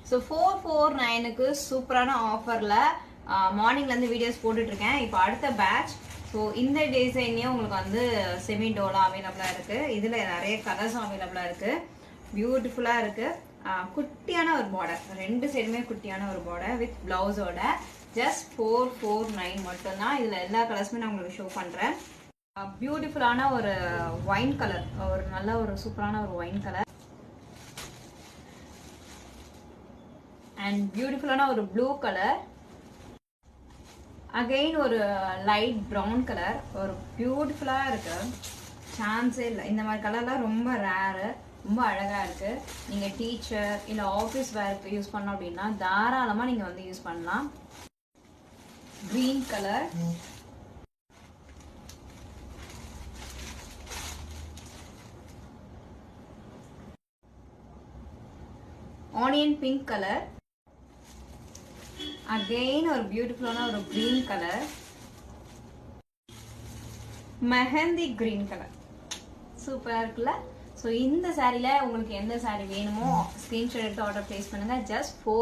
So 449க்கு சூப்பரான ஆஃபர்ல மார்னிங்ல இருந்து வீடியோஸ் போட்டுட்டு இருக்கேன். இப்போ அடுத்த பேட்ச். ஸோ இந்த டிசைன்லயே உங்களுக்கு வந்து செமி டோலா அவைலபிளா இருக்கு. இதுல நிறைய கலர்ஸும் அவைலபிளா இருக்கு. பியூட்டிஃபுல்லா இருக்கு. குட்டியான ஒரு பார்டர், ரெண்டு சைடுமே குட்டியான ஒரு பார்டர் வித் பிளவுஸோட ஜஸ்ட் 449 மட்டும்தான். இதுல எல்லா கலர்ஸுமே நான் உங்களுக்கு ஷோ பண்றேன். பியூட்டிஃபுல்லான ஒரு ஒயின் கலர், ஒரு நல்ல ஒரு சூப்பரான ஒரு ஒயின் கலர் அண்ட் பியூட்டிஃபுல்லான ஒரு ப்ளூ கலர், அகெயின் ஒரு லைட் ப்ரௌன் கலர். ஒரு பியூட்டிஃபுல்லா இருக்கு, சான்ஸே இல்லை. இந்த மாதிரி கலர்லாம் ரொம்ப ரேரு, ரொம்ப அழகா இருக்கு. நீங்க டீச்சர் இல்ல ஆஃபீஸ் வேர்க்கு யூஸ் பண்ணோம் அப்படின்னா தாராளமா நீங்க வந்து யூஸ் பண்ணலாம். Green colour, onion pink colour, again ஒரு பியூட்டிஃபுல்லான ஒரு green colour, mehndi green colour. சூப்பரா இருக்குல்ல? ஸோ இந்த சாரில உங்களுக்கு எந்த சாரி வேணுமோ ஸ்கிரீன்ஷாட் எடுத்து ஆர்டர் பிளேஸ் பண்ணுங்க. ஜஸ்ட் 4